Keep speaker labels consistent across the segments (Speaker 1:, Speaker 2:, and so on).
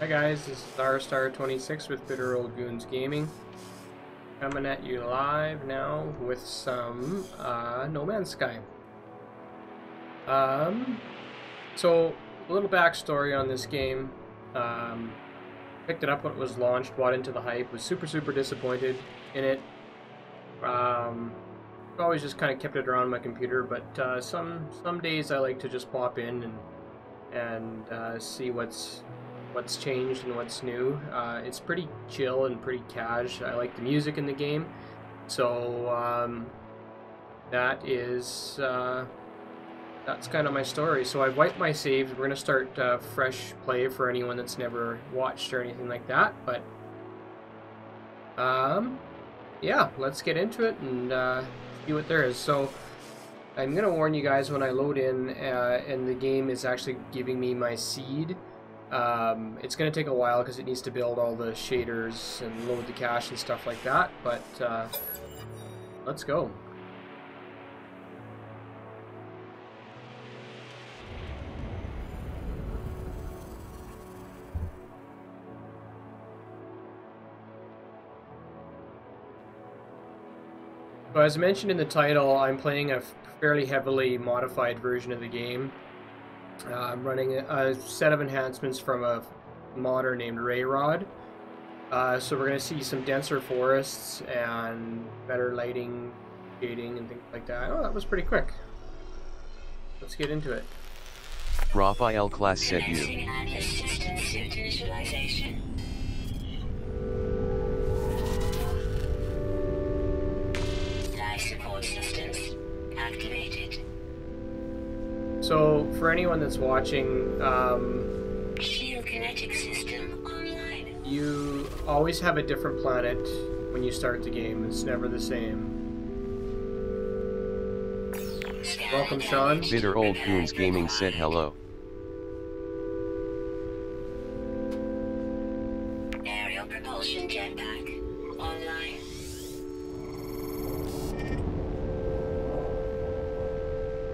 Speaker 1: Hi guys, this is R-Star26 with Bitter Old Goons Gaming. Coming at you live now with some No Man's Sky. So a little backstory on this game. Picked it up when it was launched, bought into the hype, was super disappointed in it. Always just kind of kept it around my computer, but some days I like to just pop in and see what's changed and what's new. It's pretty chill and pretty cash. I like the music in the game, so that's kind of my story. So I've wiped my saves. We're gonna start fresh play for anyone that's never watched or anything like that. But yeah, let's get into it and see what there is. So I'm gonna warn you guys when I load in and the game is actually giving me my seed. It's going to take a while because it needs to build all the shaders and load the cache and stuff like that, but let's go. So as mentioned in the title, I'm playing a fairly heavily modified version of the game. I'm running a set of enhancements from a modder named Rayrod. So we're going to see some denser forests and better lighting, shading, and things like that. Oh, that was pretty quick. Let's get into it.
Speaker 2: Raphael class said you.
Speaker 3: Life support systems activated.
Speaker 1: So, for anyone that's watching,
Speaker 3: Shield kinetic system online.
Speaker 1: you always have a different planet when you start the game. It's never the same. Welcome, Sean.
Speaker 2: Bitter Old Goons Gaming said hello.
Speaker 3: Aerial propulsion jetpack online.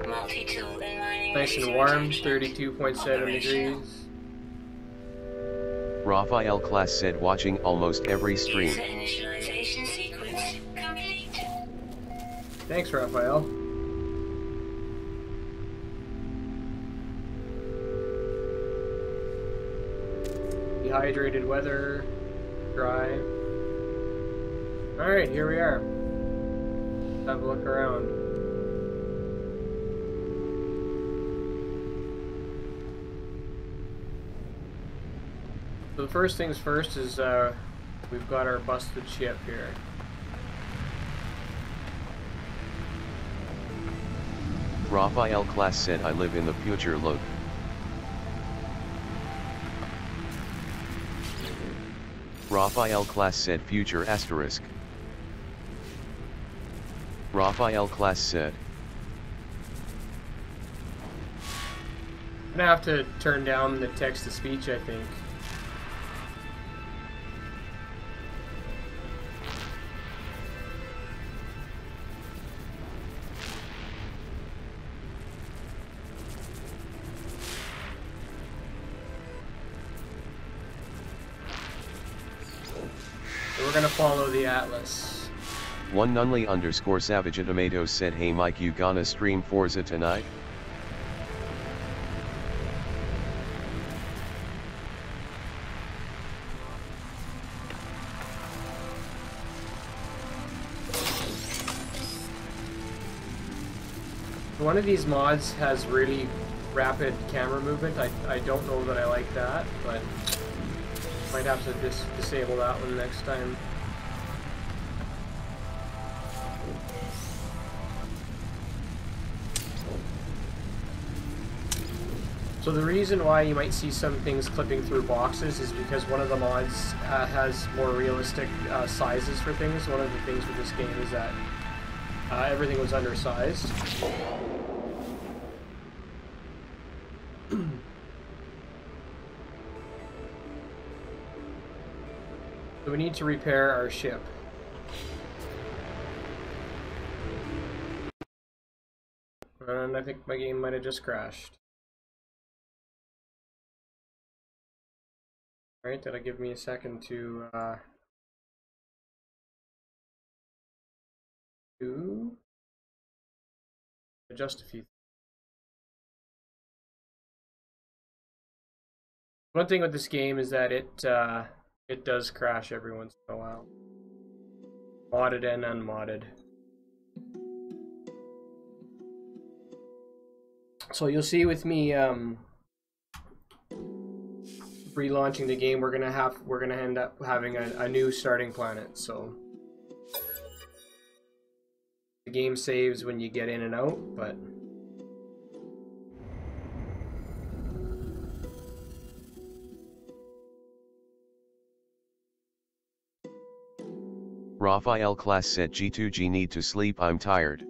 Speaker 3: Multi-tool and mining.
Speaker 1: Nice and warm, 32.7 degrees.
Speaker 2: Raphael class said watching almost every stream.
Speaker 3: User initialization sequence complete.
Speaker 1: Thanks, Raphael. Dehydrated weather, dry. Alright, here we are. Let's have a look around. So the first things first is we've got our busted ship here.
Speaker 2: Raphael class said I live in the future look. Raphael class said future asterisk. Raphael class said.
Speaker 1: I'm gonna have to turn down the text to speech, I think. We're gonna follow the Atlas.
Speaker 2: One Nunley _ Savage a Tomato said hey Mike, you gonna stream Forza tonight?
Speaker 1: One of these mods has really rapid camera movement. I don't know that I like that, but might have to disable that one next time. So the reason why you might see some things clipping through boxes is because one of the mods has more realistic sizes for things. One of the things with this game is that everything was undersized. So we need to repair our ship. And I think my game might have just crashed. Alright, that'll give me a second to adjust a few things. One thing with this game is that it does crash every once in a while. Modded and unmodded. So you'll see with me relaunching the game, we're gonna end up having a new starting planet. So the game saves when you get in and out, but
Speaker 2: Raphael class said G2G need to sleep, I'm tired.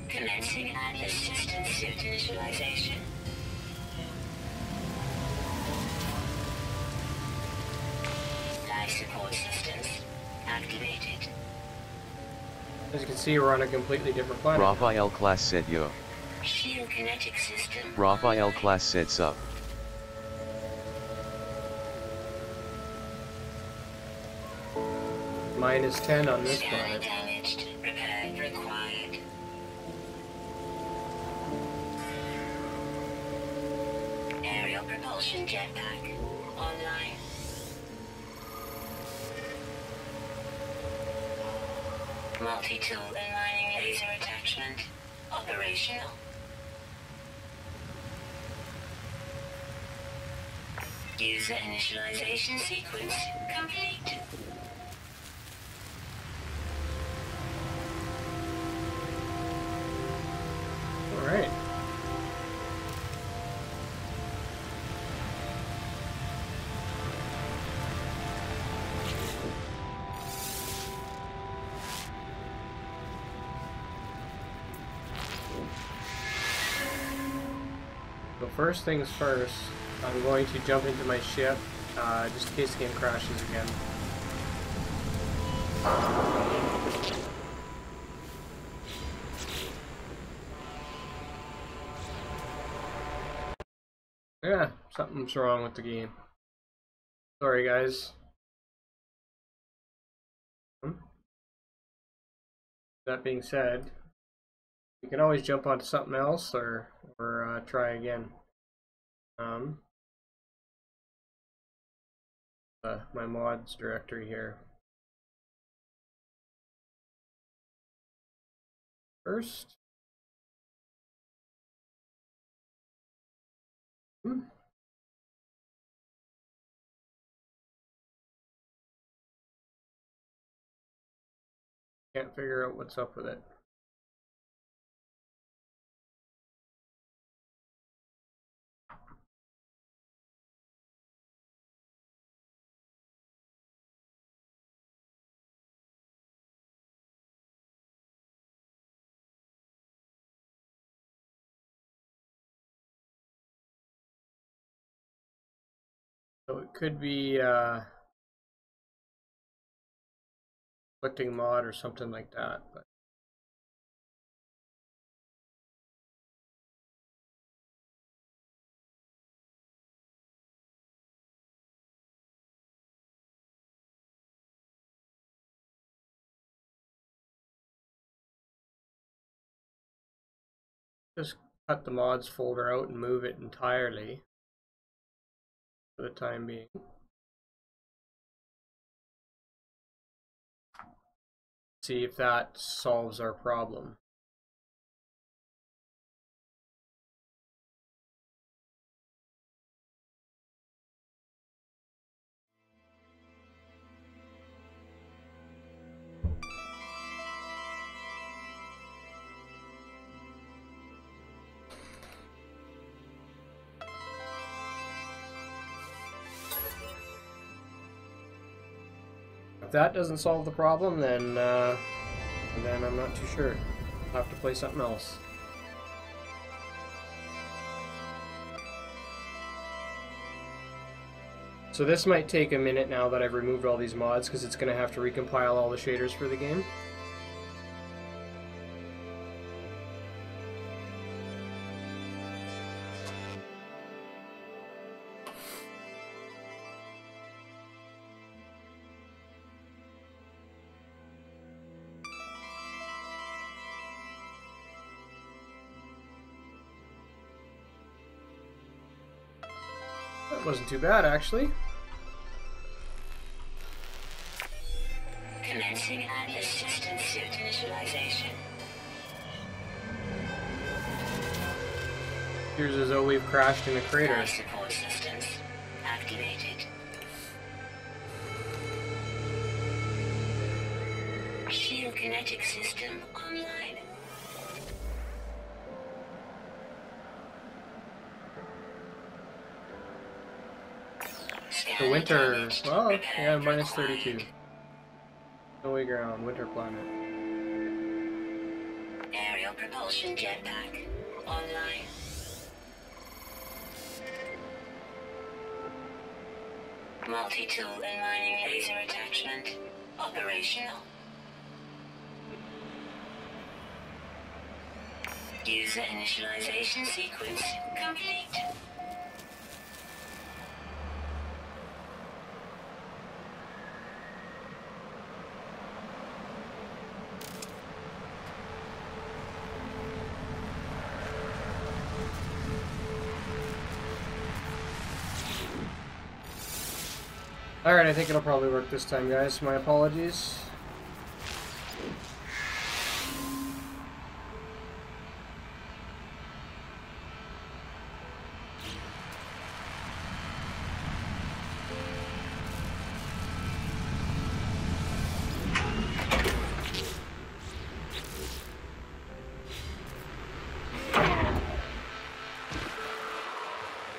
Speaker 3: Commencing Atlas System Suit Initialization. Life support systems activated.
Speaker 1: as you can see, we're on a completely different planet.
Speaker 2: Raphael class said yo.
Speaker 3: Shield kinetic system.
Speaker 2: Raphael class said sup.
Speaker 1: -10 on this
Speaker 3: Scanner
Speaker 1: planet.
Speaker 3: damaged. Repair required. Aerial propulsion jetpack online. Multi-tool and mining laser attachment operational. User initialization sequence complete.
Speaker 1: All right. So first things first, I'm going to jump into my ship, just in case the game crashes again. Yeah, something's wrong with the game. Sorry, guys. That being said, you can always jump onto something else or try again. My mods directory here. First. Can't figure out what's up with it. So it could be conflicting mod or something like that, but just cut the mods folder out and move it entirely for the time being. See if that solves our problem. If that doesn't solve the problem, then I'm not too sure. I'll have to play something else. So this might take a minute now that I've removed all these mods, because it's going to have to recompile all the shaders for the game. That wasn't too bad, actually.
Speaker 3: Commencing Atlas system suit initialization.
Speaker 1: Here's as though we've crashed in a crater.
Speaker 3: Life support systems activated. Shield kinetic system online.
Speaker 1: The winter, well, yeah, minus 32. Snowy ground, winter planet.
Speaker 3: Aerial propulsion jetpack online. Multi-tool and mining laser attachment operational. User initialization sequence complete.
Speaker 1: Alright, I think it'll probably work this time, guys. My apologies.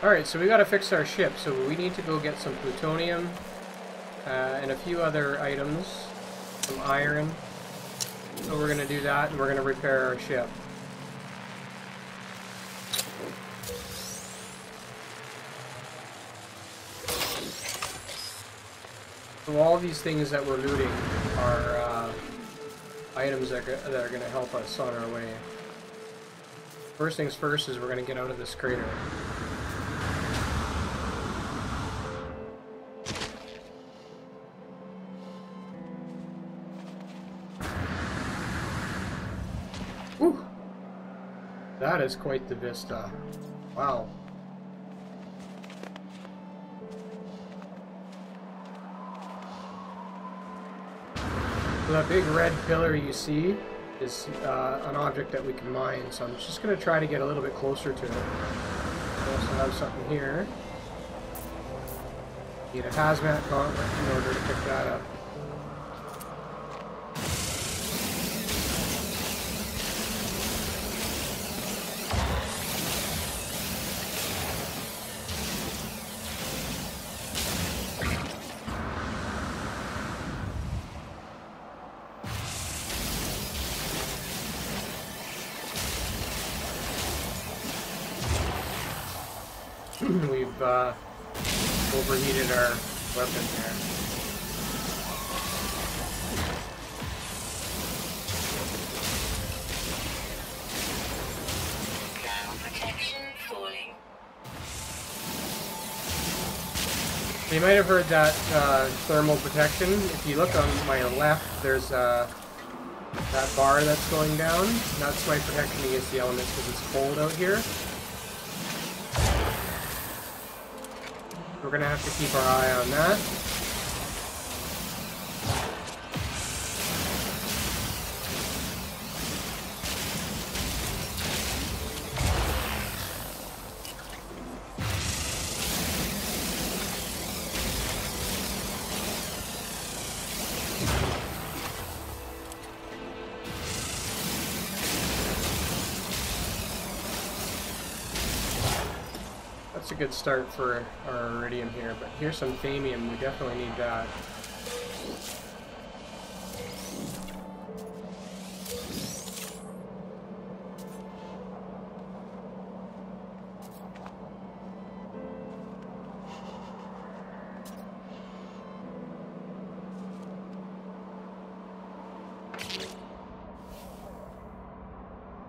Speaker 1: Alright, so we gotta fix our ship, so we need to go get some plutonium and a few other items, some iron. So we're gonna do that, and we're gonna repair our ship. So all these things that we're looting are items that are gonna help us on our way. First things first is we're gonna get out of this crater. Whew. That is quite the vista. Wow. So that big red pillar you see is an object that we can mine, so I'm just going to try to get a little bit closer to it. We also have something here. Need a hazmat gauntlet in order to pick that up. We've overheated our weapon here.
Speaker 3: Ground protection falling.
Speaker 1: You might have heard that thermal protection. If you look on my left, there's that bar that's going down. That's my protection against the elements because it's cold out here. We're going to have to keep our eye on that. That's a good start for our iridium here, but here's some thamium. We definitely need that.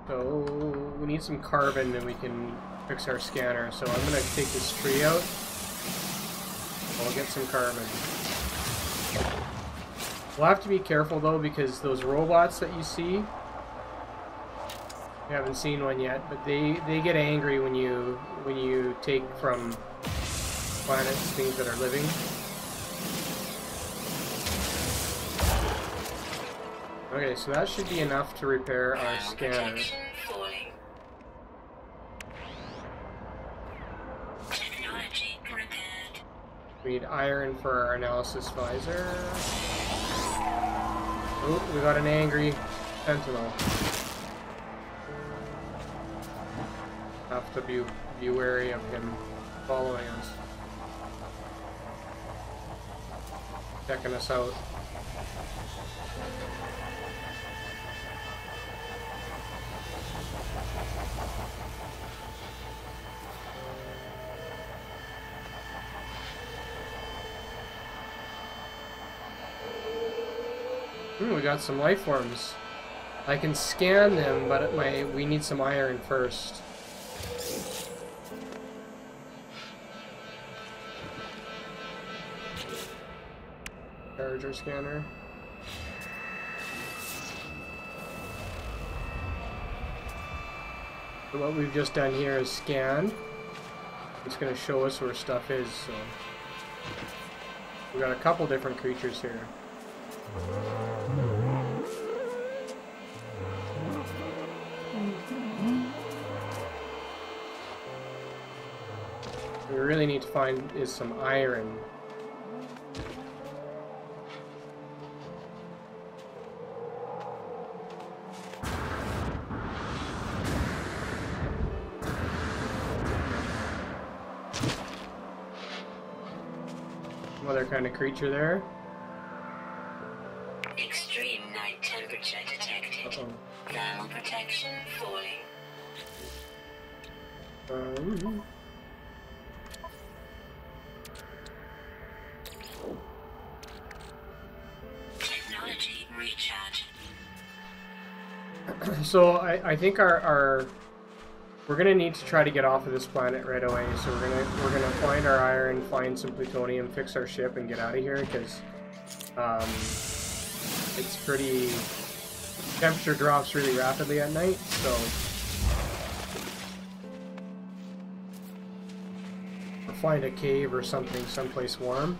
Speaker 1: So we need some carbon and we can fix our scanner. So I'm gonna take this tree out. I'll get some carbon. We'll have to be careful though, because those robots that you see, I haven't seen one yet, but they get angry when you take from planets things that are living. Okay, so that should be enough to repair our scanner.
Speaker 3: Technology repaired.
Speaker 1: We need iron for our analysis visor. Oh, we got an angry sentinel. Have to be wary of him following us, checking us out. We got some life forms. I can scan them, but we need some iron first. Charger scanner. So what we've just done here is scan. It's going to show us where stuff is. So we got a couple different creatures here. What we really need to find is some iron. Some other kind of creature there.
Speaker 3: Extreme night temperature detected.
Speaker 1: Uh-oh.
Speaker 3: Thermal protection falling. Technology recharge.
Speaker 1: So I think we're gonna need to try to get off of this planet right away. So we're gonna find our iron, find some plutonium, fix our ship, and get out of here because it's pretty. Temperature drops really rapidly at night, so or find a cave or something, someplace warm.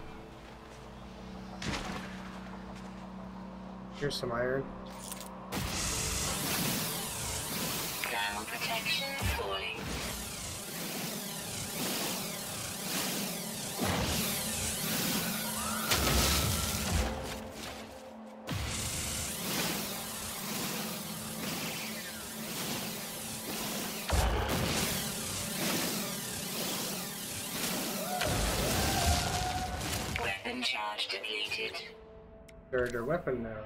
Speaker 1: Here's some iron.
Speaker 3: Thermal protection falling. Weapon charge depleted.
Speaker 1: There's our weapon now.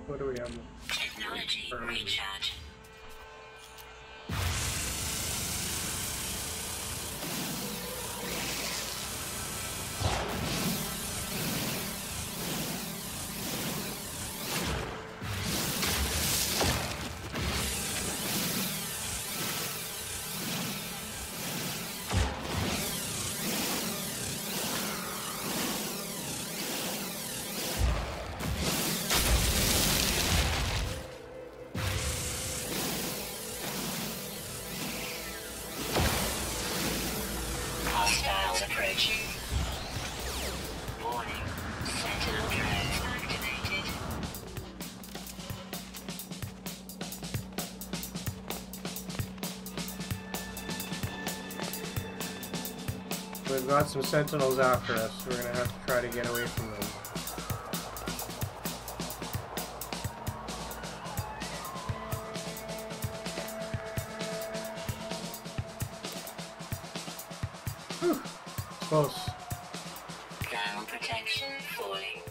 Speaker 1: What do we have?
Speaker 3: Technology recharge. Hostiles approaching. Warning. Sentinel drones activated.
Speaker 1: We've got some sentinels after us. We're gonna have to try to get away from them. Whew. Close.
Speaker 3: Thermal protection falling.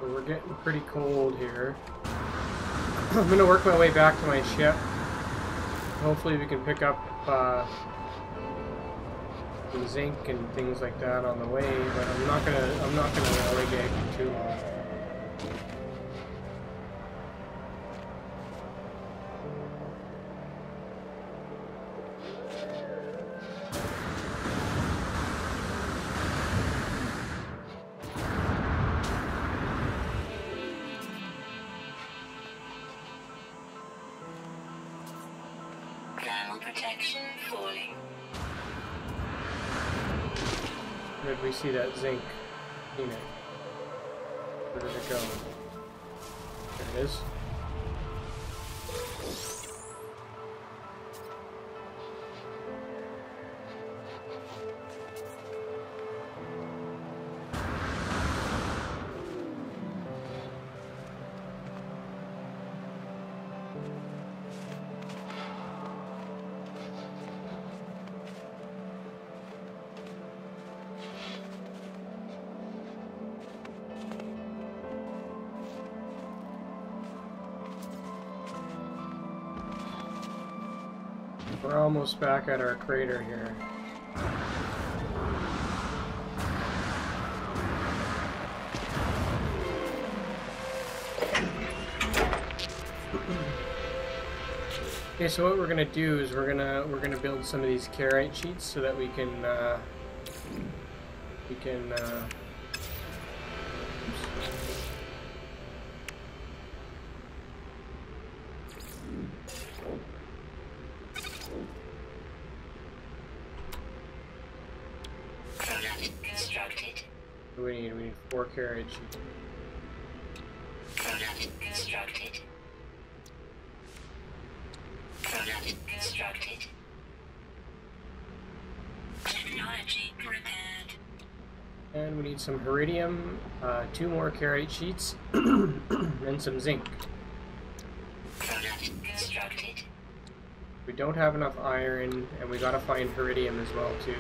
Speaker 1: But we're getting pretty cold here. I'm gonna work my way back to my ship. Hopefully we can pick up some zinc and things like that on the way, but I'm not gonna lollygag too long.
Speaker 3: Protection falling.
Speaker 1: Where did we see that zinc? Seen it. Where did it go? There it is. We're almost back at our crater here. Okay, so what we're gonna do is we're gonna build some of these carite sheets so that we can
Speaker 3: Constructed.
Speaker 1: we need 4 carite sheets.
Speaker 3: Product constructed. Product constructed. Technology prepared.
Speaker 1: And we need some iridium, 2 more carite sheets, and some zinc.
Speaker 3: Product constructed.
Speaker 1: We don't have enough iron, and we gotta find iridium as well too.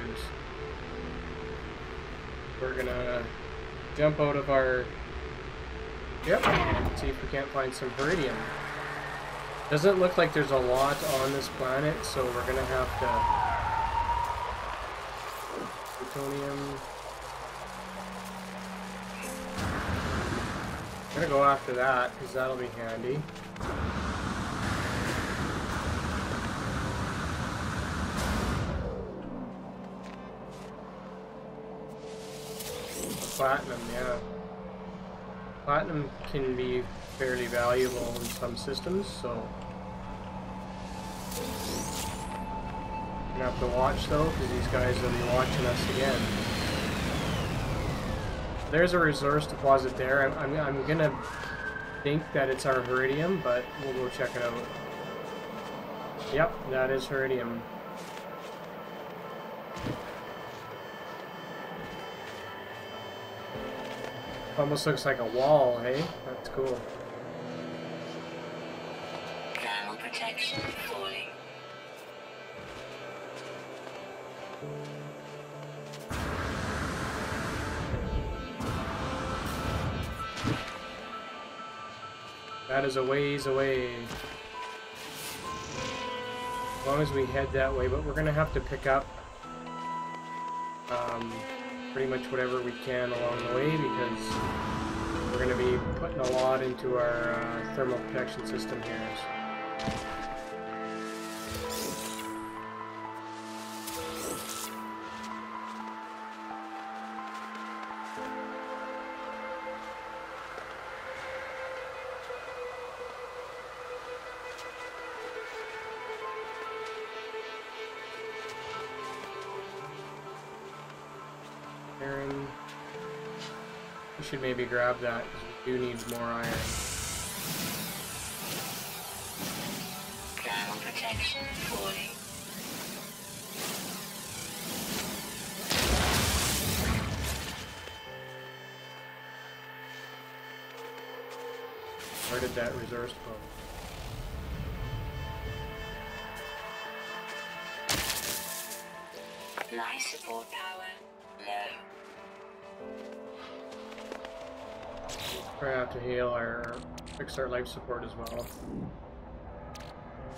Speaker 1: We're gonna jump out of our ship and see if we can't find some iridium. Doesn't look like there's a lot on this planet, so we're gonna have to plutonium. I'm gonna go after that because that'll be handy. Platinum, yeah. Platinum can be fairly valuable in some systems, so gonna have to watch though, because these guys will be watching us again. There's a resource deposit there. I'm gonna think that it's our iridium, but we'll go check it out. Yep, that is iridium. Almost looks like a wall, hey? That's cool.
Speaker 3: Thermal protection falling.
Speaker 1: That is a ways away. As long as we head that way, but we're gonna have to pick up pretty much whatever we can along the way, because we're going to be putting a lot into our thermal protection system here. Iron. We should maybe grab that because we do need more iron.
Speaker 3: Thermal protection falling.
Speaker 1: Where did that resource go?
Speaker 3: Life support power low.
Speaker 1: We're gonna have to heal our, fix our life support as well.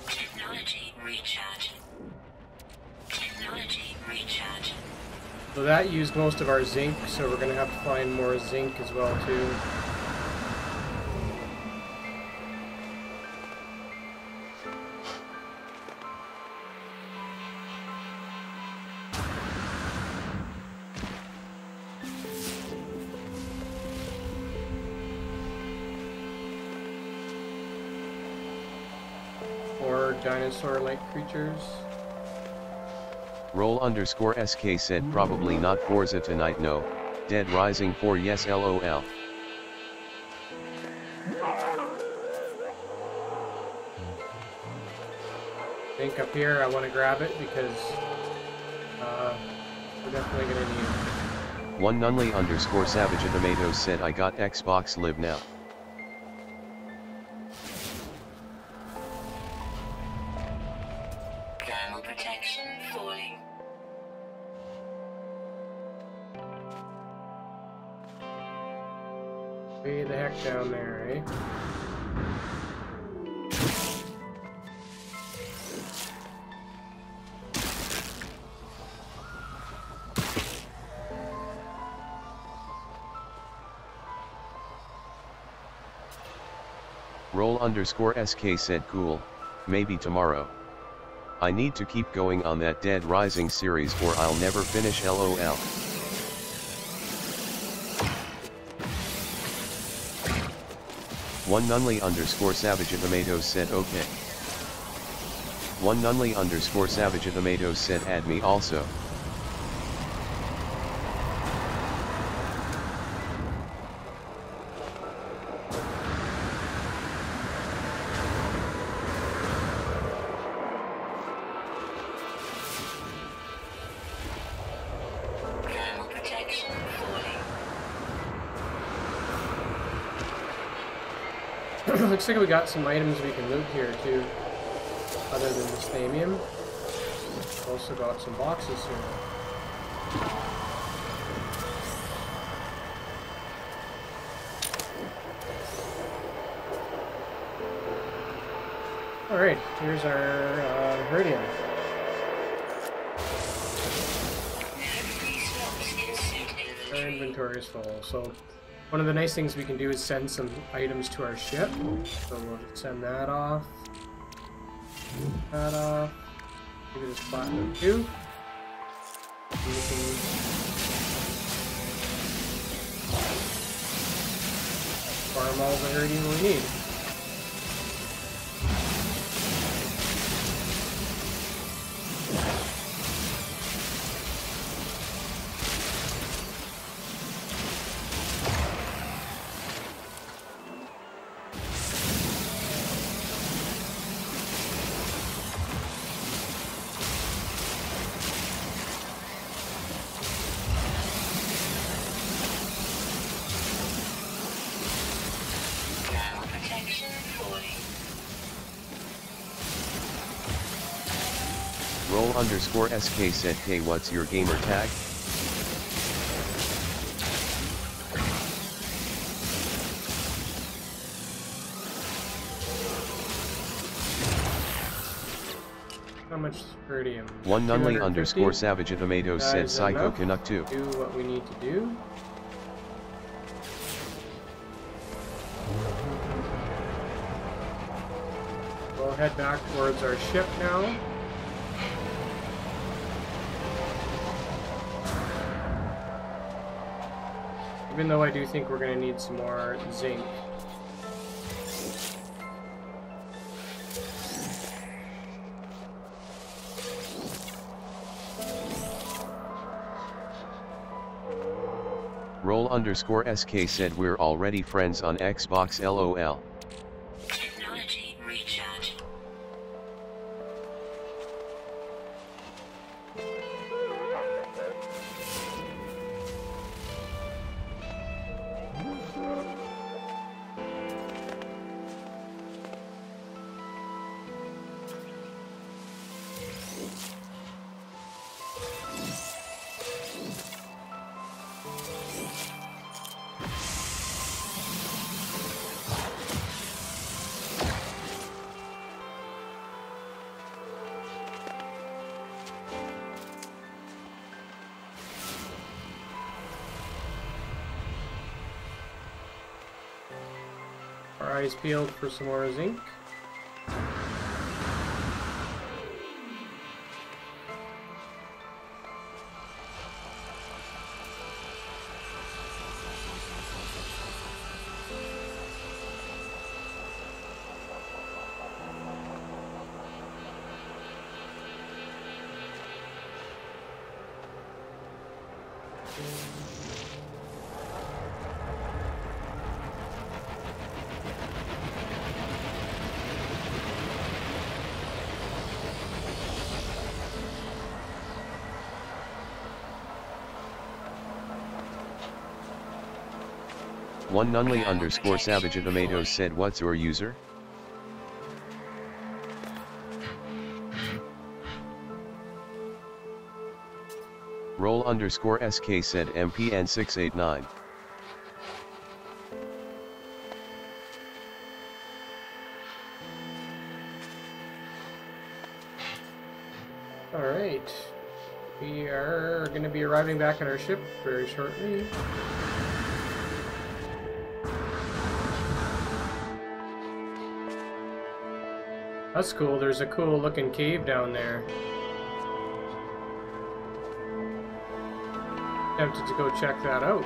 Speaker 3: Technology recharge. Technology recharge.
Speaker 1: So that used most of our zinc, so we're gonna have to find more zinc as well too. Or dinosaur-like creatures.
Speaker 2: Roll_SK said probably not Forza tonight, no. Dead Rising 4 yes lol.
Speaker 1: Zinc up here, I want to grab it because we're definitely gonna need it.
Speaker 2: One Nunley_Savage said I got Xbox Live now.
Speaker 3: Thermal protection falling.
Speaker 1: Way the heck down there, eh?
Speaker 2: Roll_SK said cool, maybe tomorrow. I need to keep going on that Dead Rising series or I'll never finish lol. One Nunley_Savage said okay. One Nunley_Savage said add me also.
Speaker 3: Thermal protection falling.
Speaker 1: Looks like we got some items we can loot here too, other than the stamium. Also got some boxes here. Alright, here's our Herdium. Our inventory is full, so one of the nice things we can do is send some items to our ship. So we'll just send that off. That off. Maybe this platinum too. And we can farm all the Herdium we need.
Speaker 3: Thermal protection falling.
Speaker 2: Roll_SK said hey what's your gamer tag?
Speaker 1: How much Herdium?
Speaker 2: One
Speaker 1: 250?
Speaker 2: Nunley_Savage said
Speaker 1: Is
Speaker 2: Psycho
Speaker 1: enough
Speaker 2: Canuck too.
Speaker 1: do what we need to do. We'll head back towards our ship now. Even though I do think we're going to need some more zinc.
Speaker 2: Roll_SK said we're already friends on Xbox lol.
Speaker 3: Technology recharge.
Speaker 1: our eyes peeled for some more zinc.
Speaker 2: One Nunley _ Savage Tomatoes said, what's your user? Roll _ SK said MPN689.
Speaker 1: Alright. We are going to be arriving back at our ship very shortly. That's cool. There's a cool looking cave down there. Tempted to go check that out.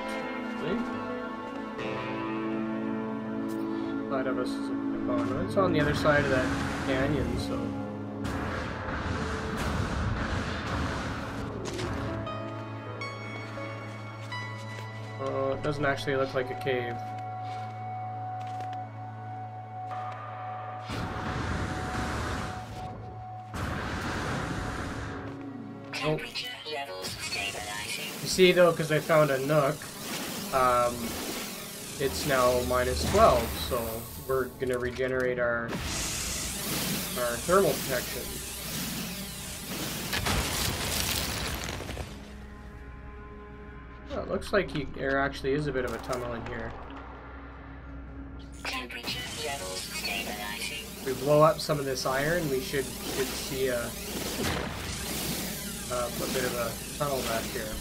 Speaker 1: See? Side of us is it's on the other side of that canyon, so. Oh, it doesn't actually look like a cave.
Speaker 3: Temperature levels stabilizing.
Speaker 1: You see though, because I found a nook, it's now -12, so we're gonna regenerate our thermal protection. Well, it looks like there actually is a bit of a tunnel in here.
Speaker 3: Temperature levels stabilizing.
Speaker 1: If we blow up some of this iron, we should see a bit of a tunnel back here.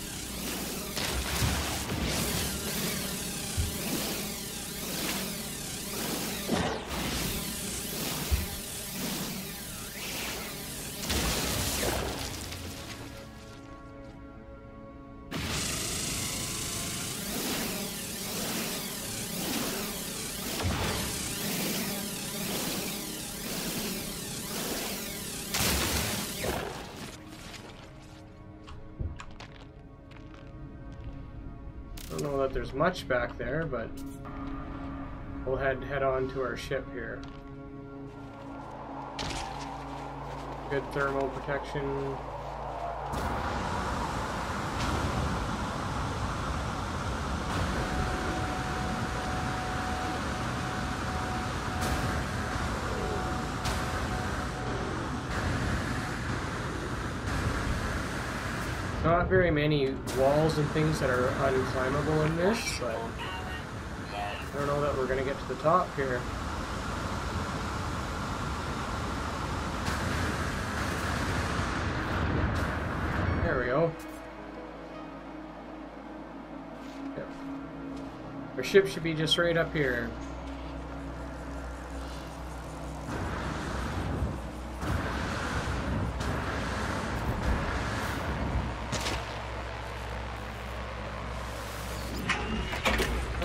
Speaker 1: I don't know that there's much back there, but we'll head on to our ship here. Good thermal protection. Not very many walls and things that are unclimbable in this, but I don't know that we're going to get to the top here. There we go. Yep. Our ship should be just right up here.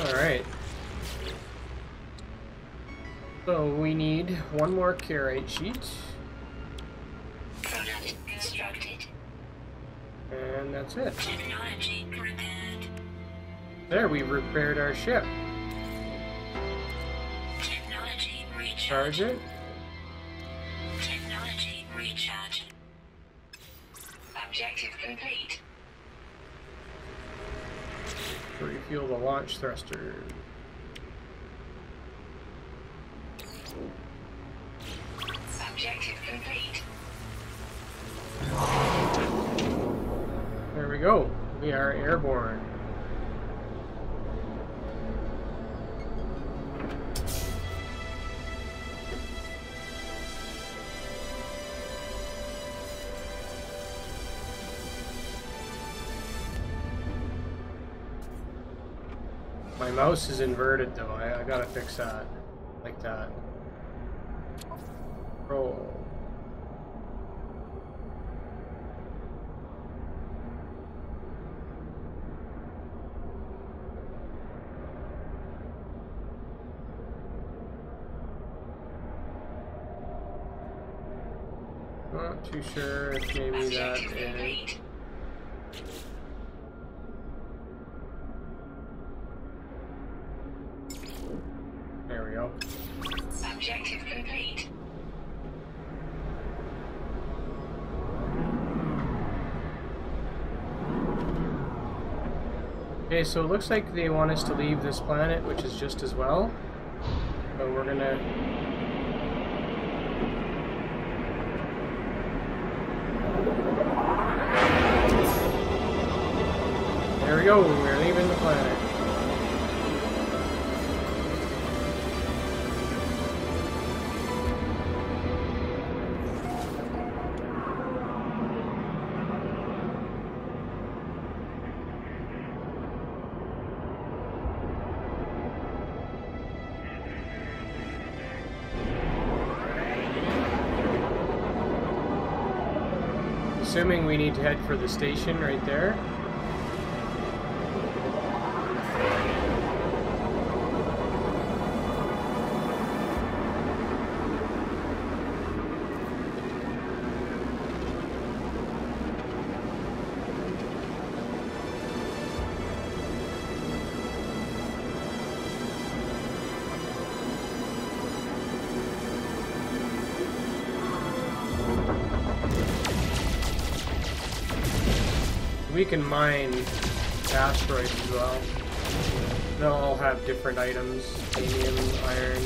Speaker 1: Alright. So we need one more carite sheet.
Speaker 3: Product constructed.
Speaker 1: And that's it.
Speaker 3: Technology repaired.
Speaker 1: There, we repaired our ship.
Speaker 3: Technology recharge.
Speaker 1: Charge it.
Speaker 3: Technology recharge. Objective complete.
Speaker 1: Refuel the launch thruster.
Speaker 3: Objective complete.
Speaker 1: There we go. We are airborne. My mouse is inverted though. I gotta fix that. Like that. Roll. Not too sure if maybe that
Speaker 3: Objective
Speaker 1: is.
Speaker 3: complete.
Speaker 1: There we go.
Speaker 3: Objective complete.
Speaker 1: Okay, so it looks like they want us to leave this planet, which is just as well. So we're gonna. There we go, we're leaving the planet. Assuming we need to head for the station right there. We can mine asteroids as well. They'll all have different items: titanium, iron.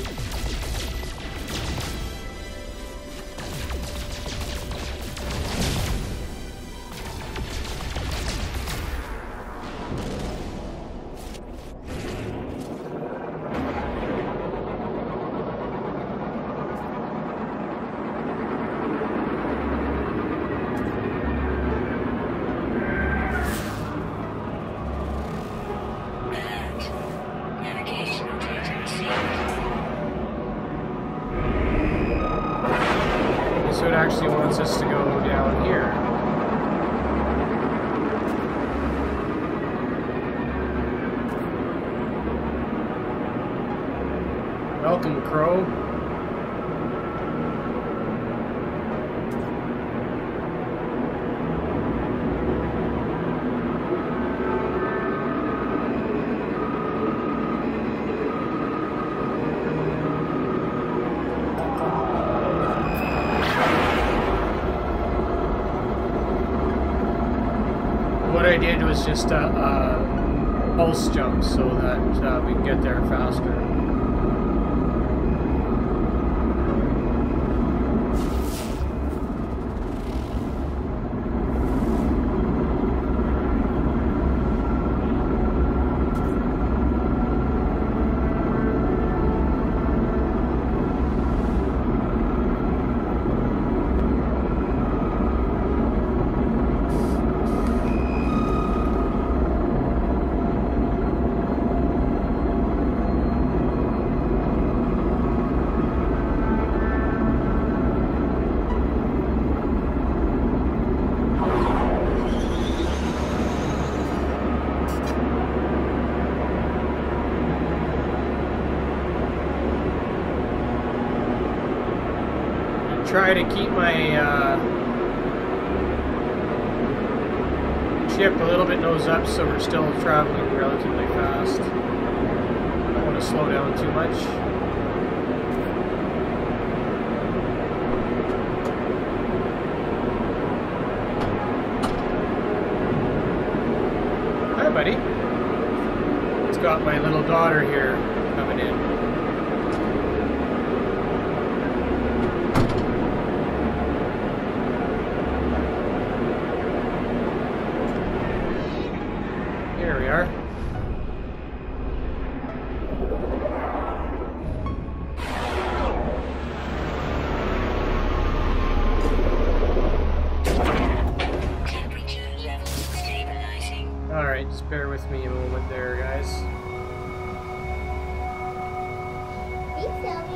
Speaker 3: Navigational data received.
Speaker 1: So it actually wants us to go down here. Welcome, Crow. What I did was just a pulse jump so that we can get there faster. Try to keep my ship a little bit nose up so we're still traveling relatively fast. Don't want to slow down too much. Hi, buddy. It's got my little daughter here coming in. Here we are.
Speaker 3: Temperature levels stabilizing.
Speaker 1: Alright, just bear with me a moment there, guys.
Speaker 4: Hey, Sylvia.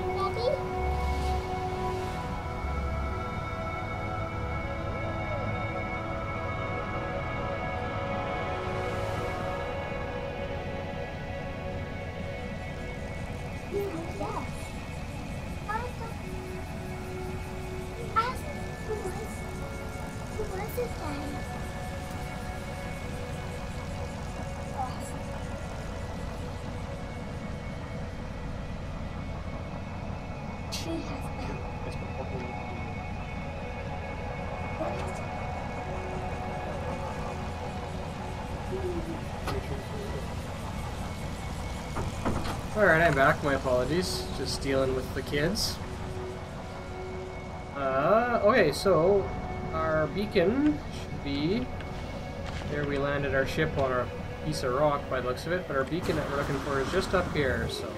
Speaker 1: Alright, I'm back. My apologies. Just dealing with the kids. Okay, so our beacon should be... There we landed our ship on a piece of rock by the looks of it, but our beacon that we're looking for is just up here, so...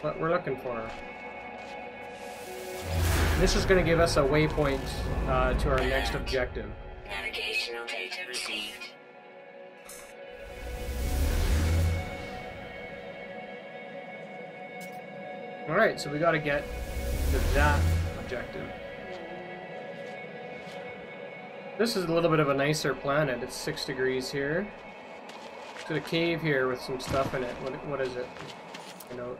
Speaker 1: What we're looking for. This is going to give us a waypoint to our next objective.
Speaker 3: Navigational data received.
Speaker 1: Alright, so we got to get to that objective. This is a little bit of a nicer planet. It's 6 degrees here. There's a cave here with some stuff in it. What is it? I know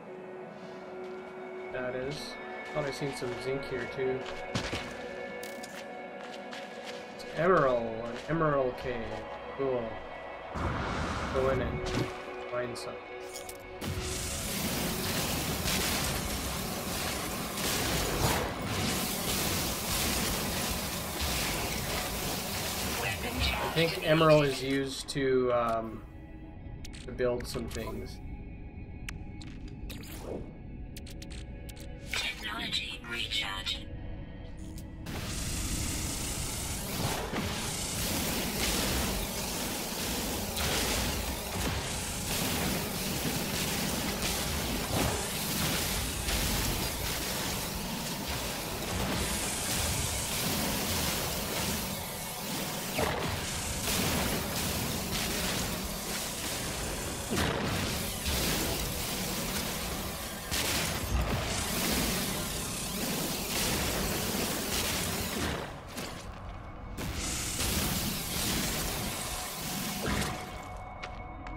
Speaker 1: that is. Thought I seen some zinc here too. It's emerald, an emerald cave. Cool. Go in and find some. I think emerald is used to build some things.
Speaker 3: Technology recharge.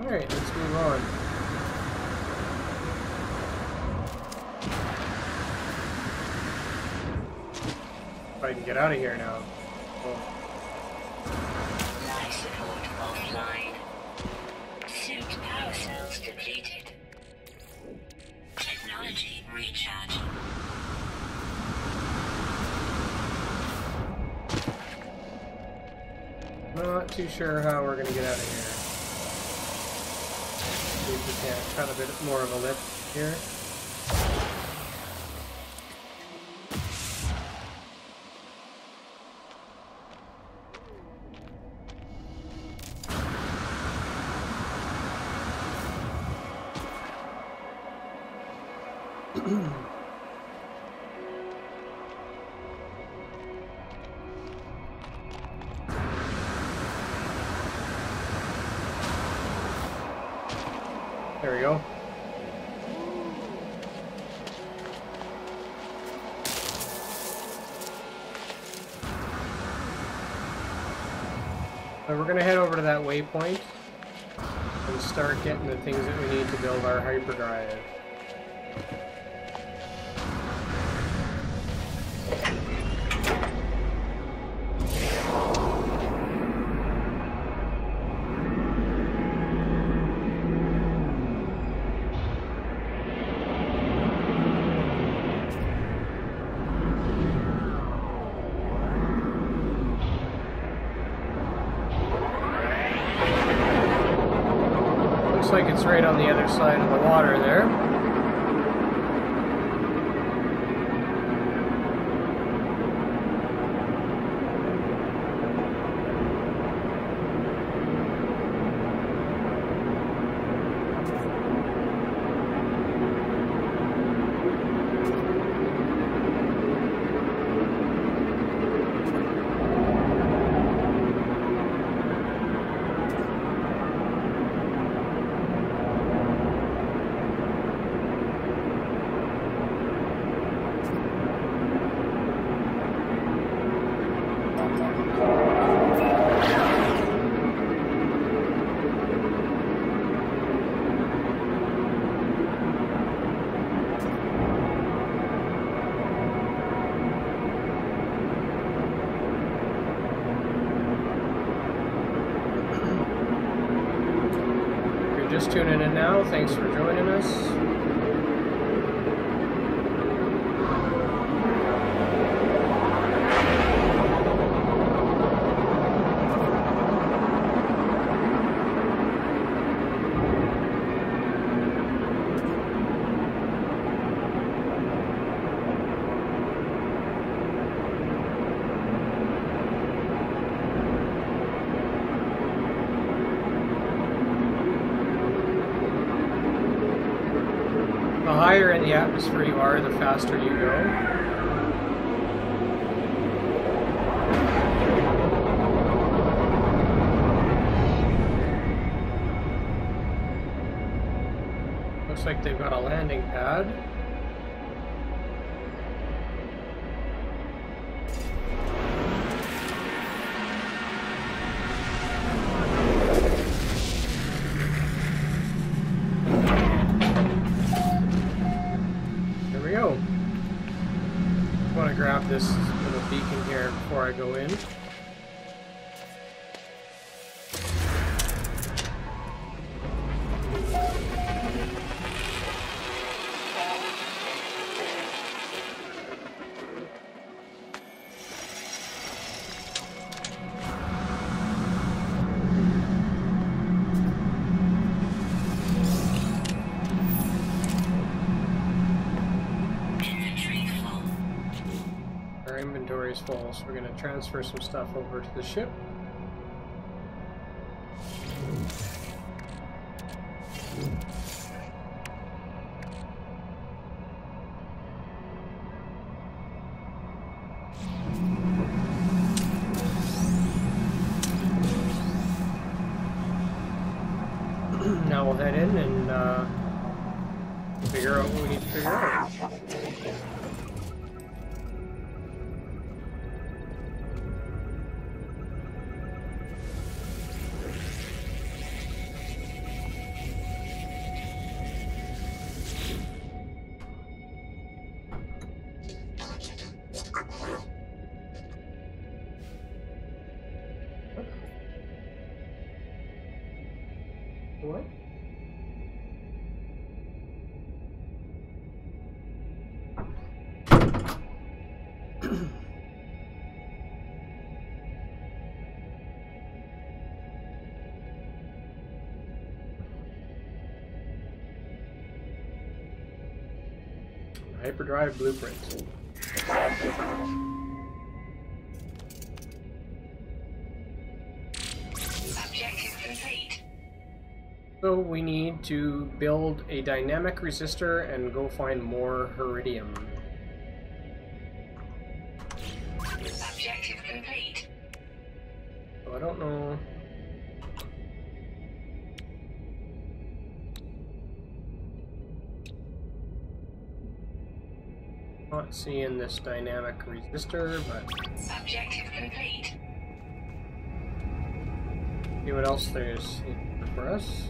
Speaker 1: Alright, let's move on. If I can get out of here now. Oh.
Speaker 3: Life support offline. Suit power cells depleted. Technology recharge.
Speaker 1: Not too sure how we're gonna get out of here. See if we can cut a bit more of a lift here. There we go. So we're going to head over to that waypoint and start getting the things that we need to build our hyperdrive. Like it's right on the other side of the water there. just tuning in now, thanks for joining us. The higher in the atmosphere you are, the faster you go. Looks like they've got a landing pad. I want to grab this little beacon here before I go in. Our inventory is full, so we're going to transfer some stuff over to the ship. Now we'll head in and figure out what we need to figure out. What? Hyperdrive blueprint.
Speaker 3: Objective complete.
Speaker 1: So we need to build a dynamic resistor and go find more iridium.
Speaker 3: Objective complete.
Speaker 1: So I don't know. Not seeing this dynamic resistor, but
Speaker 3: Objective complete.
Speaker 1: see what else there's for us.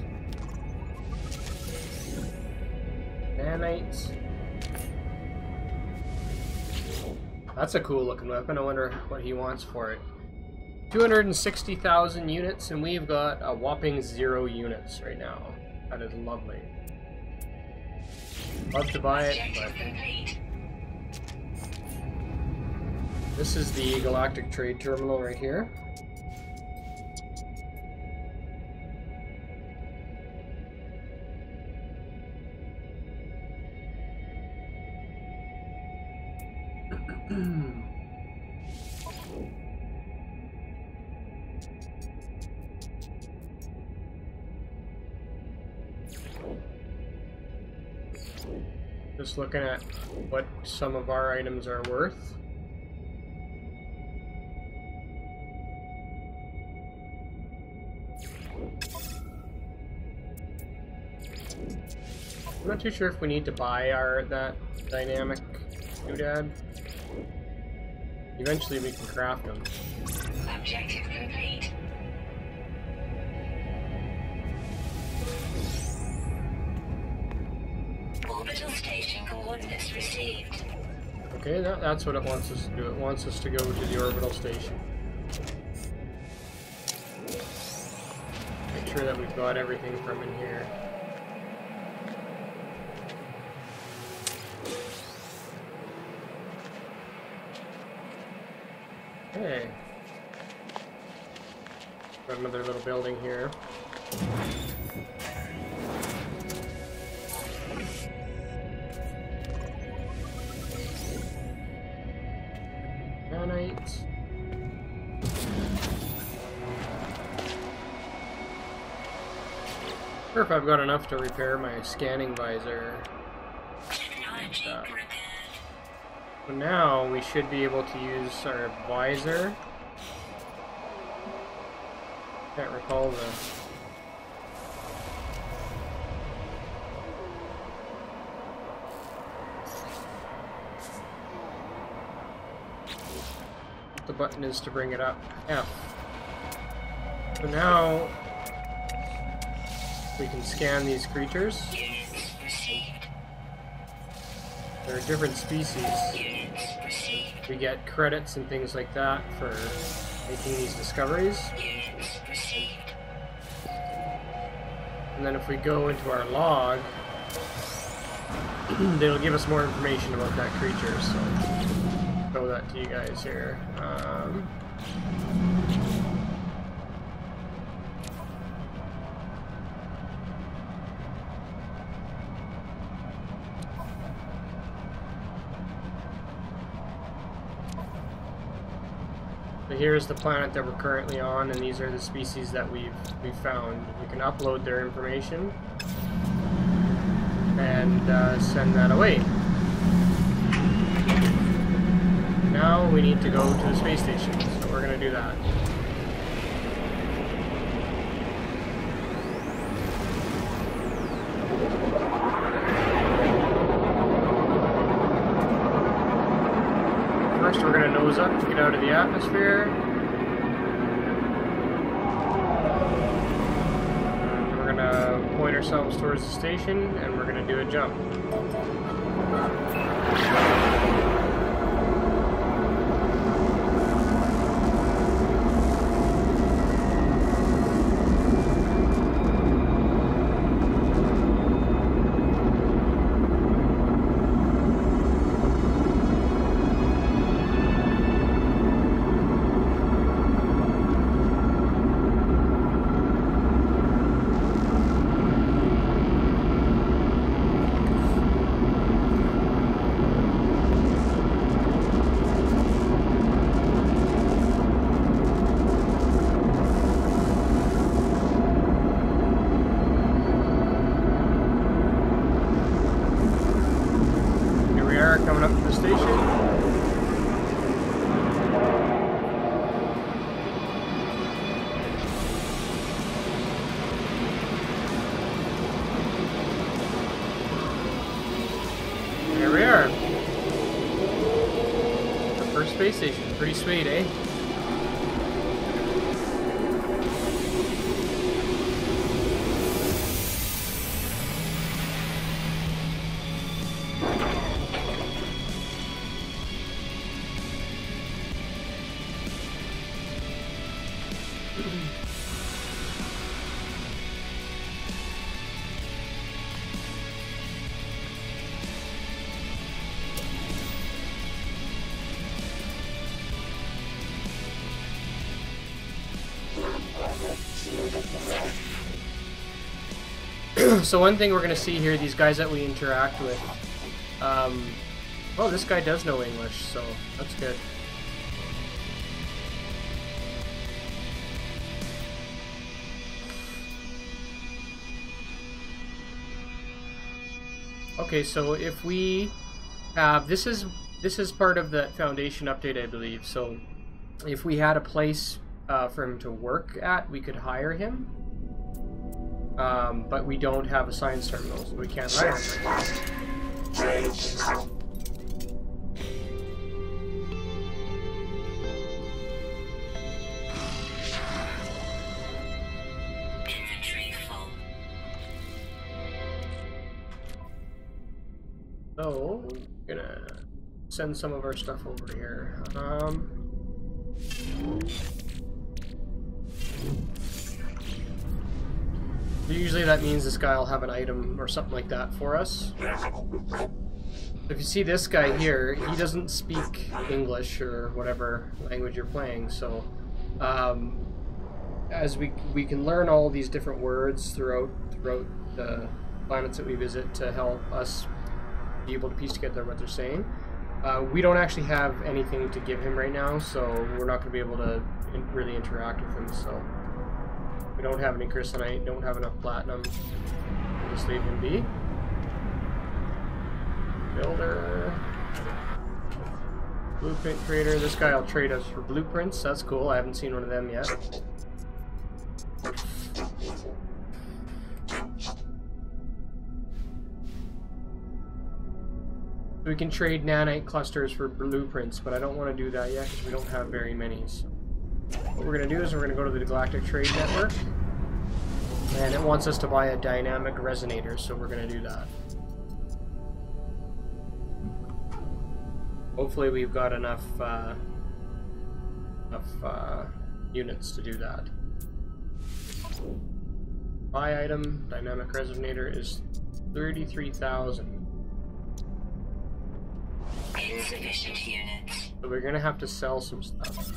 Speaker 1: Nanites. That's a cool looking weapon. I wonder what he wants for it. 260,000 units, and we've got a whopping 0 units right now. That is lovely. Love to buy it, but
Speaker 3: Objective complete.
Speaker 1: this is the Galactic Trade Terminal right here. Just looking at what some of our items are worth. I'm not too sure if we need to buy that dynamic doodad. Eventually we can craft them.
Speaker 3: Objective complete. Orbital station coordinates received.
Speaker 1: Okay, that's what it wants us to do. It wants us to go to the orbital station. sure that we've got everything from in here. Okay. Got another little building here. Nanite. Or if I've got enough to repair my scanning visor.
Speaker 3: Technology prepared.
Speaker 1: So now we should be able to use our visor. Can't recall the... what the button is to bring it up. F. So now we can scan these creatures.
Speaker 3: Units received.
Speaker 1: There are different species.
Speaker 3: Units received.
Speaker 1: We get credits and things like that for making these discoveries.
Speaker 3: Units received.
Speaker 1: And then if we go into our log, they'll give us more information about that creature, so I'll show that to you guys here. So here's the planet that we're currently on, and these are the species that we've found. We can upload their information and send that away. Now we need to go to the space station, so we're going to do that. First we're going to nose up to get out of the atmosphere. And we're going to point ourselves towards the station, and we're going to do a jump. Coming up to the station. There we are. The first space station. Pretty sweet, eh? So one thing we're going to see here, these guys that we interact with, oh, this guy does know English, so that's good. Okay, so if we have, this is part of the Foundation update, I believe. So if we had a place for him to work at, we could hire him. But we don't have a science terminal, so we can't hire him.
Speaker 3: Inventory full.
Speaker 1: So, I'm gonna send some of our stuff over here. Usually that means this guy will have an item or something like that for us. If you see this guy here, he doesn't speak English or whatever language you're playing, so as we can learn all these different words throughout the planets that we visit to help us be able to piece together what they're saying. We don't actually have anything to give him right now, so we're not going to be able to really interact with him, so we don't have any crystalite, don't have enough platinum. We'll just leave him be. Builder. Blueprint creator. This guy will trade us for blueprints. That's cool. I haven't seen one of them yet. We can trade nanite clusters for blueprints, but I don't want to do that yet because we don't have very many. So what we're going to do is we're going to go to the Galactic Trade Network, and it wants us to buy a dynamic resonator, so we're going to do that. Hopefully we've got enough units to do that. Buy item, dynamic resonator is 33,000.
Speaker 3: Insufficient units.
Speaker 1: So we're gonna have to sell some stuff.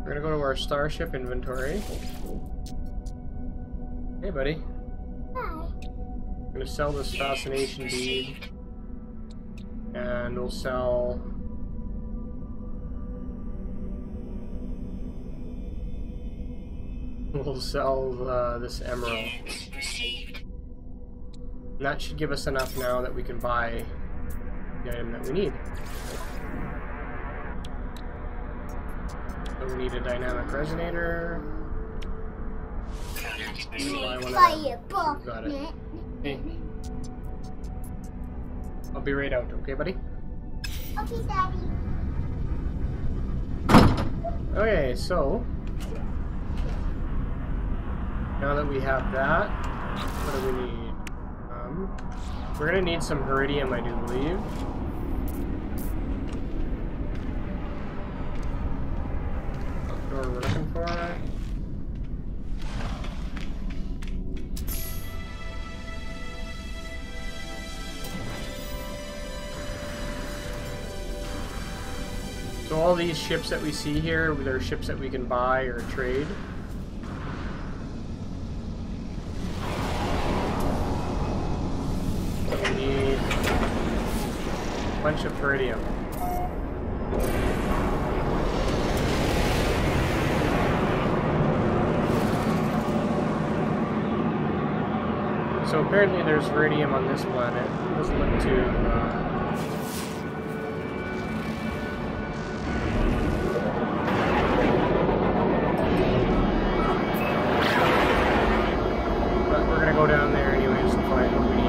Speaker 1: We're gonna go to our starship inventory. Hey buddy. I'm gonna sell this fascination bead, and we'll sell this emerald.
Speaker 3: Units received.
Speaker 1: And that should give us enough now that we can buy the item that we need. So we need a dynamic resonator. Buy one of them. Got it. Hey. I'll be right out, okay, buddy?
Speaker 4: Okay, Daddy.
Speaker 1: Okay, so now that we have that, what do we need? We're gonna need some iridium, I do believe. What door we're looking for? So all these ships that we see here, they're ships that we can buy or trade. We need a bunch of iridium. So apparently there's iridium on this planet. It doesn't look too go down there anyways and find what we need.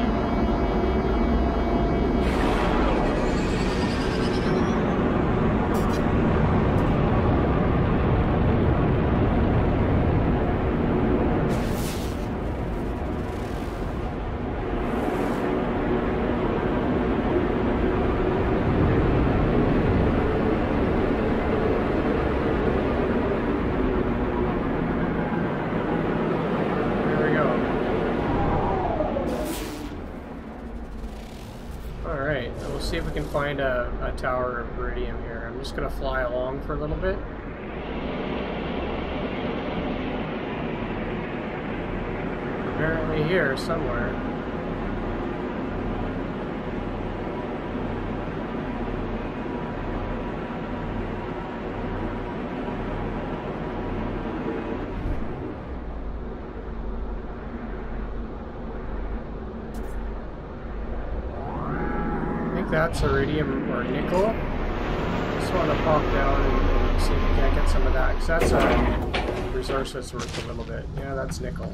Speaker 1: See if we can find a tower of iridium here. I'm just going to fly along for a little bit. Apparently here somewhere. That's iridium or nickel. Just want to pop down and see if we can't get some of that, because that's a resource that's worth a little bit. Yeah, that's nickel.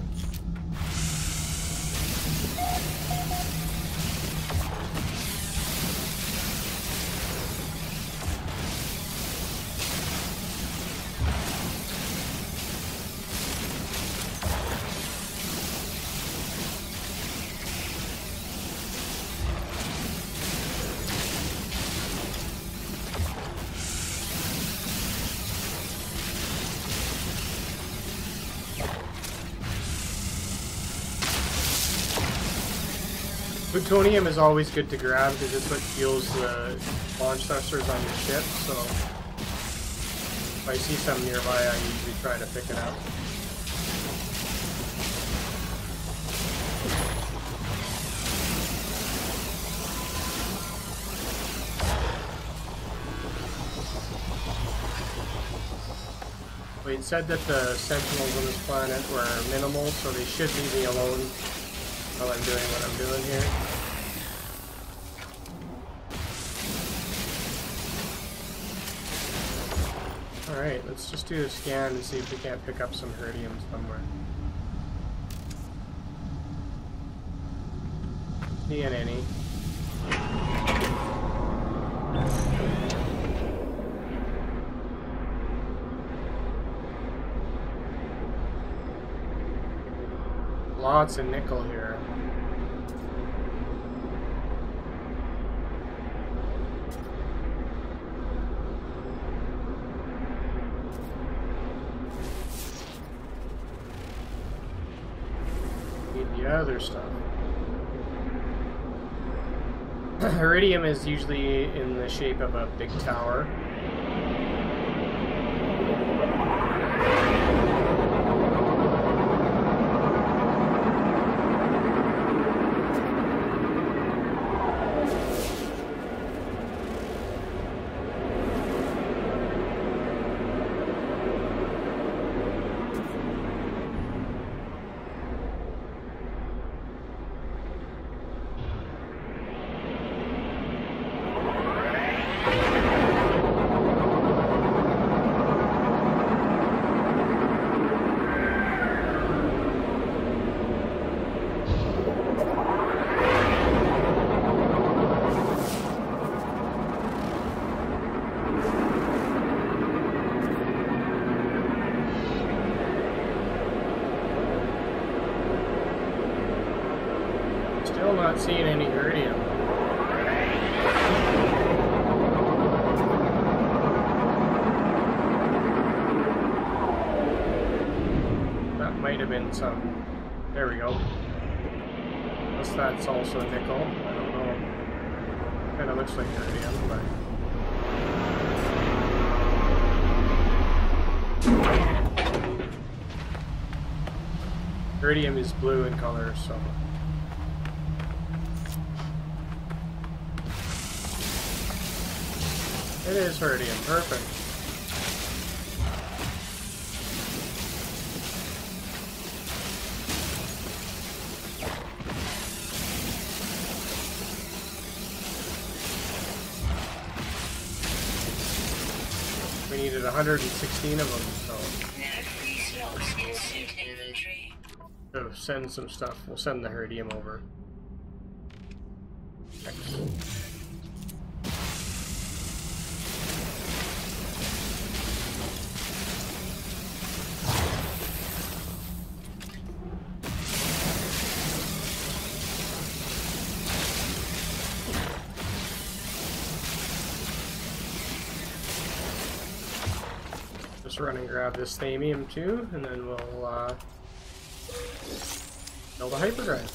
Speaker 1: Plutonium is always good to grab because it's what fuels the launch thrusters on your ship, so if I see some nearby, I usually try to pick it up. It said that the sentinels on this planet were minimal, so they should leave me alone while I'm doing what I'm doing here. Alright, let's just do a scan and see if we can't pick up some iridium somewhere. Seeing any. Lots of nickel here. Need the other stuff. Iridium is usually in the shape of a big tower. Still not seeing any iridium. That might have been some. There we go. Unless that's also nickel. I don't know. Kind of looks like iridium, but. Iridium is blue in color, so. It is iridium, perfect. We needed 116 of them, so. So send some stuff. We'll send the iridium over. Excellent. Just run and grab this thamium too, and then we'll build a hyperdrive.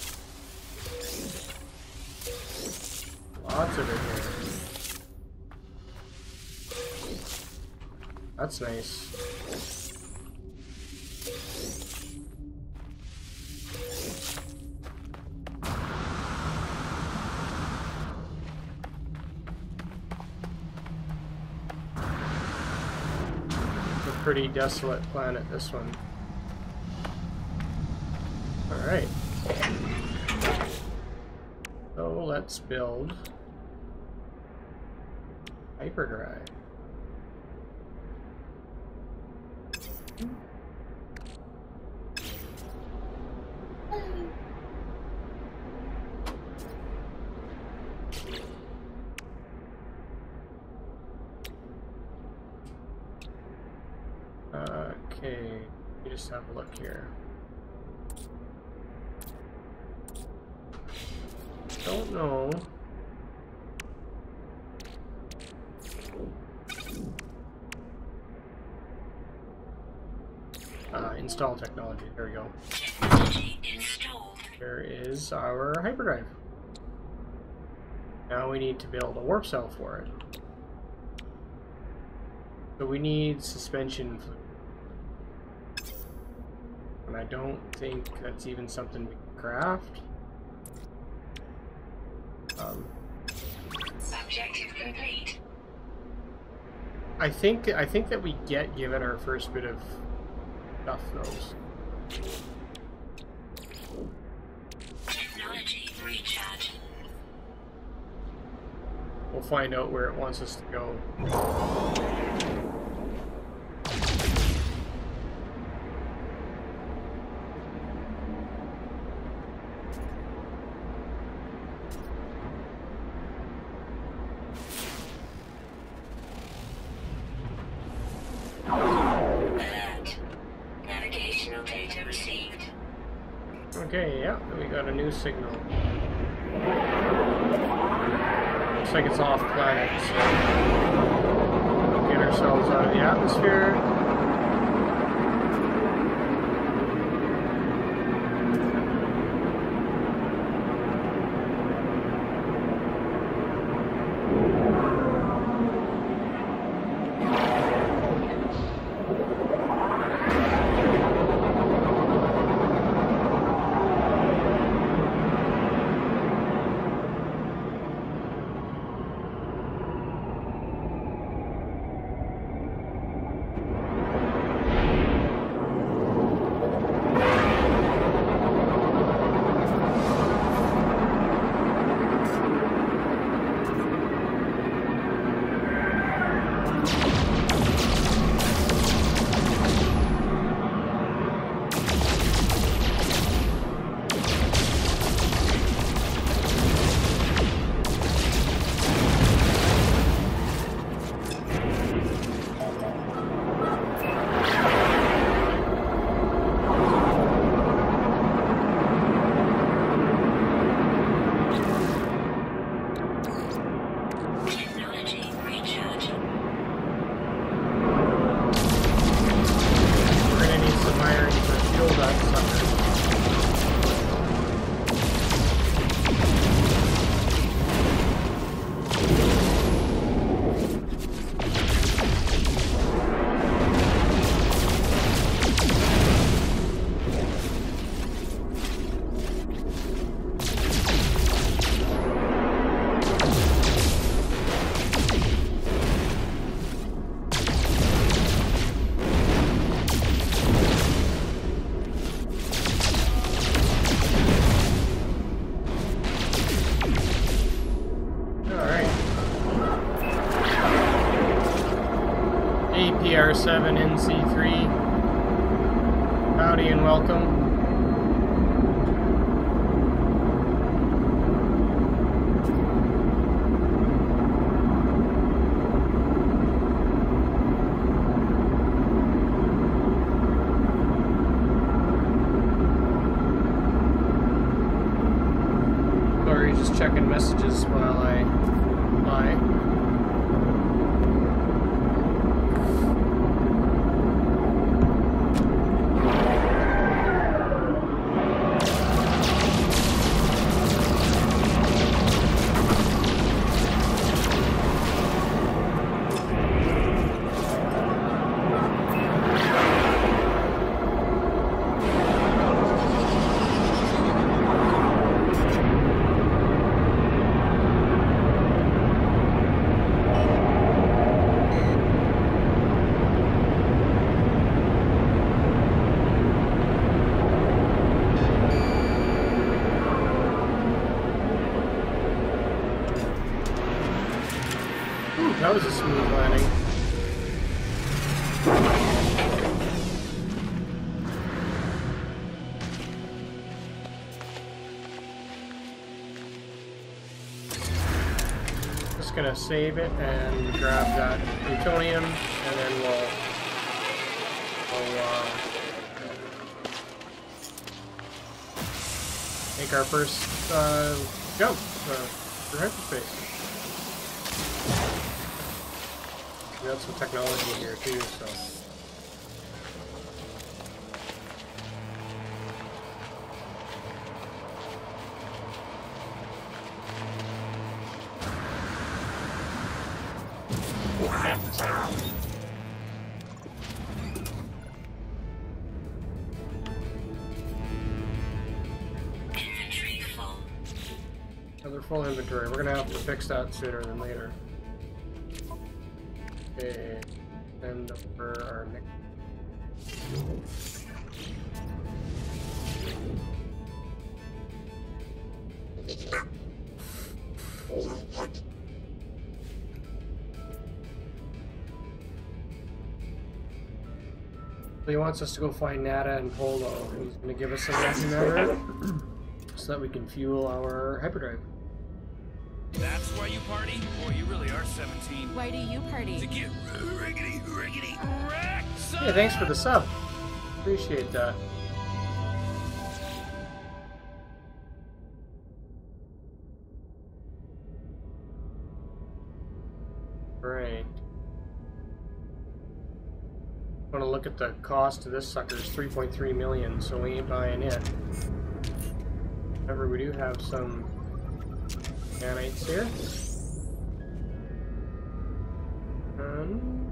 Speaker 1: Lots of it here. That's nice. Pretty desolate planet, this one. Alright. So let's build hyperdrive. Okay, you just have a look here. Don't know. Install technology. There we go. There is our hyperdrive. Now we need to build a warp cell for it. So we need suspension fluid. And I don't think that's even something we can craft.
Speaker 3: Objective complete.
Speaker 1: I think that we get given our first bit of stuff though.
Speaker 3: Technology recharge.
Speaker 1: We'll find out where it wants us to go.
Speaker 3: Alert. Navigational data received.
Speaker 1: Okay, yeah, we got a new signal. Looks like it's off planet, so get ourselves out of the atmosphere. APR7NC3. Howdy and welcome. Sorry, just checking messages while I fly. That was a smooth landing. Just gonna save it and grab that plutonium, and then we'll make our first jump for hyperspace. We got some technology here too, so.
Speaker 3: Inventory full.
Speaker 1: Another full inventory. We're gonna have to fix that sooner than later. Okay, send over our next. He wants us to go find Nada and Polo. He's going to give us some matter so that we can fuel our hyperdrive.
Speaker 5: That's why you party? Boy, you really are 17.
Speaker 6: Why do you party?
Speaker 5: To get riggedy wrecked, son!
Speaker 1: Yeah, thanks for the sub. Appreciate that. Right. Want to look at the cost of this sucker is 3.3 million, so we ain't buying it. However, we do have some nanites here. And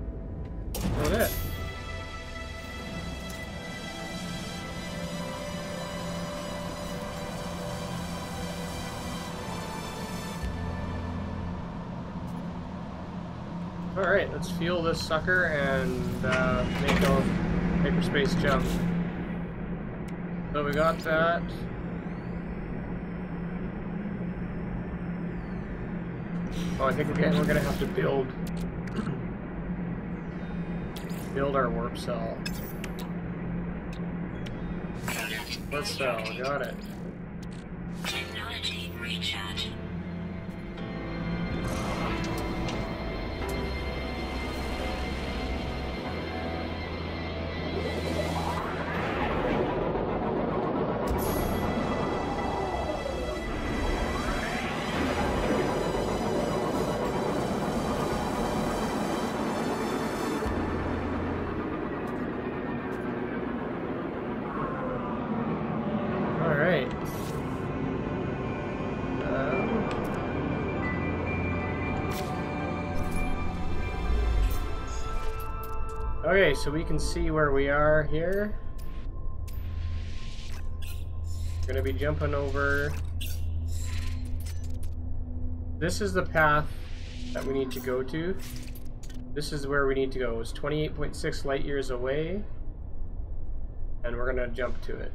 Speaker 1: that's it. Alright, let's fuel this sucker and make a hyperspace jump. So we got that. Oh, I think we're gonna have to build our warp cell. Warp cell, got it.
Speaker 3: Technology recharge.
Speaker 1: Okay, so we can see where we are here. We're gonna be jumping over. This is the path that we need to go to. This is where we need to go. It's 28.6 light years away, and we're gonna jump to it.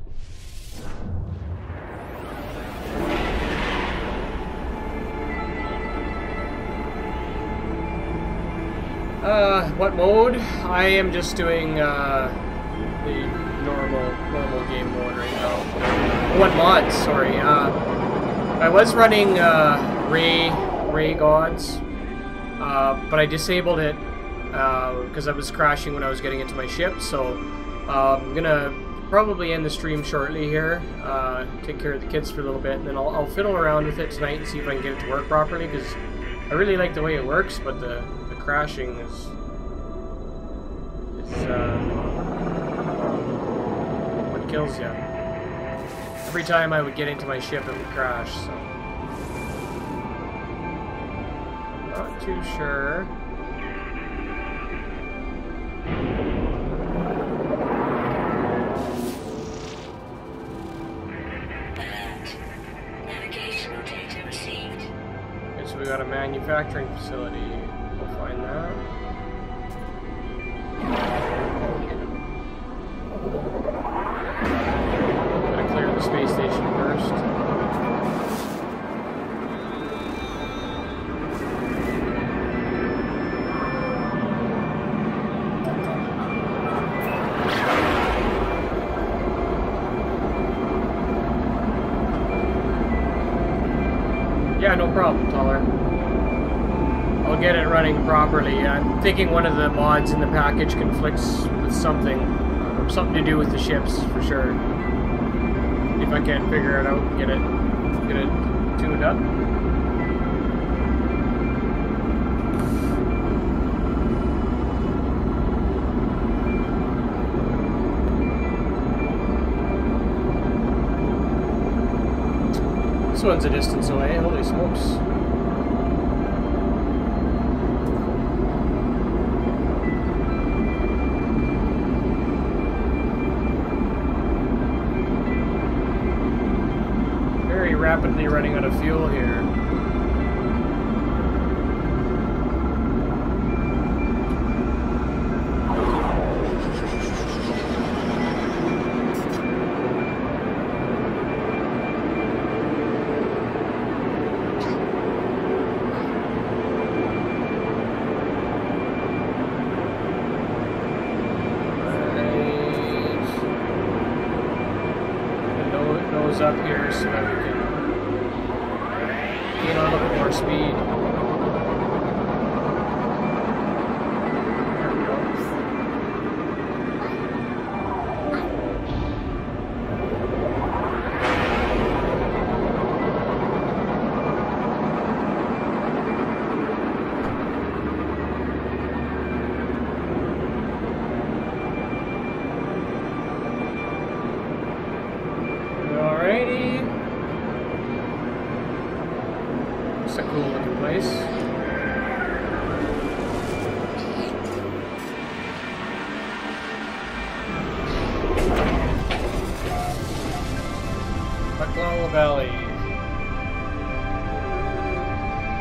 Speaker 1: What mode? I am just doing the normal game mode right now. What mods? Sorry. I was running Ray Gods, but I disabled it because I was crashing when I was getting into my ship. So I'm gonna probably end the stream shortly here. Take care of the kids for a little bit, and then I'll fiddle around with it tonight and see if I can get it to work properly. Because I really like the way it works, but the crashing is what kills you. Every time I would get into my ship, it would crash. So not too sure.
Speaker 3: Navigational data received.
Speaker 1: Okay, so we got a manufacturing facility. We'll find that. Gotta clear the space station first. Yeah, no problem, Taller. I'll get it running properly. I'm thinking one of the mods in the package conflicts with something to do with the ships, for sure. If I can't figure it out, get it tuned up. This one's a distance away, holy smokes. rapidly running out of fuel here. Up here so that we can gain a little bit more speed. There we go. It's a cool looking place. Bucklaw Valley.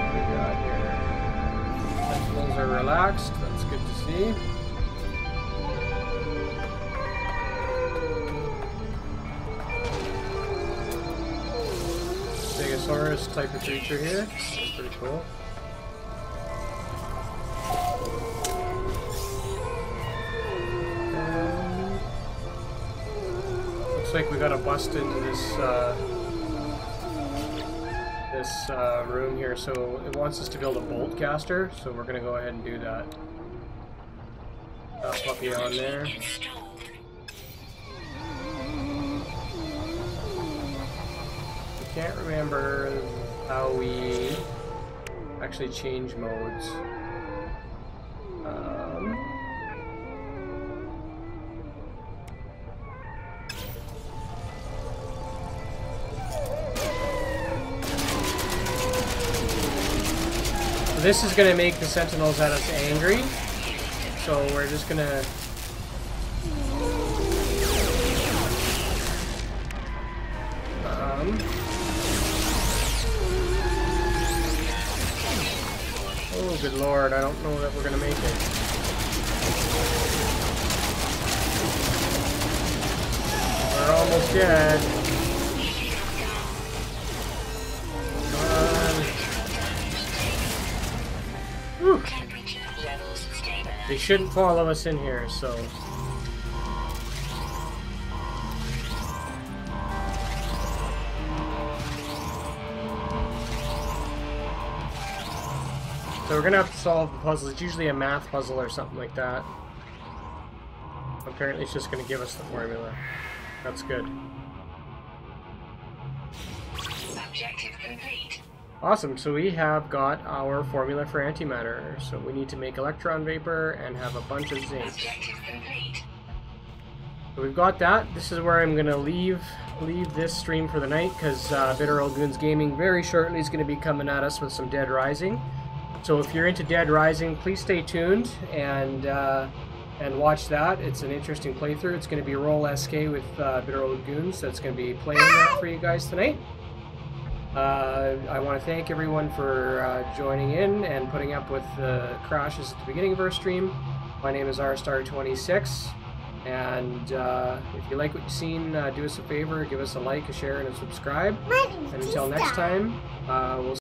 Speaker 1: What do we got here? Sentinels are relaxed. That's good to see. Stegosaurus type of creature here. That's pretty cool. And looks like we got a bust in this room here, so it wants us to build a bolt caster, so we're gonna go ahead and do that. That puppy on there. Can't remember how we actually change modes. So this is going to make the Sentinels at us angry, so we're just going to oh, good lord, I don't know that we're gonna make it. We're almost dead. Come on. Whew. They shouldn't follow us in here, so... So we're gonna have to solve the puzzle. It's usually a math puzzle or something like that. Apparently it's just gonna give us the formula. That's good.
Speaker 3: Objective complete.
Speaker 1: Awesome, so we have got our formula for antimatter. So we need to make electron vapor and have a bunch of zinc.
Speaker 3: Objective complete.
Speaker 1: So we've got that. This is where I'm gonna leave this stream for the night, because Bitter Old Goons Gaming very shortly is gonna be coming at us with some Dead Rising. So if you're into Dead Rising, please stay tuned and watch that. It's an interesting playthrough. It's going to be Roll SK with Bitter Old Goons. That's going to be playing that for you guys tonight. I want to thank everyone for joining in and putting up with the crashes at the beginning of our stream. My name is rstar26, and if you like what you've seen, do us a favor, give us a like, a share, and a subscribe. And until next time, we'll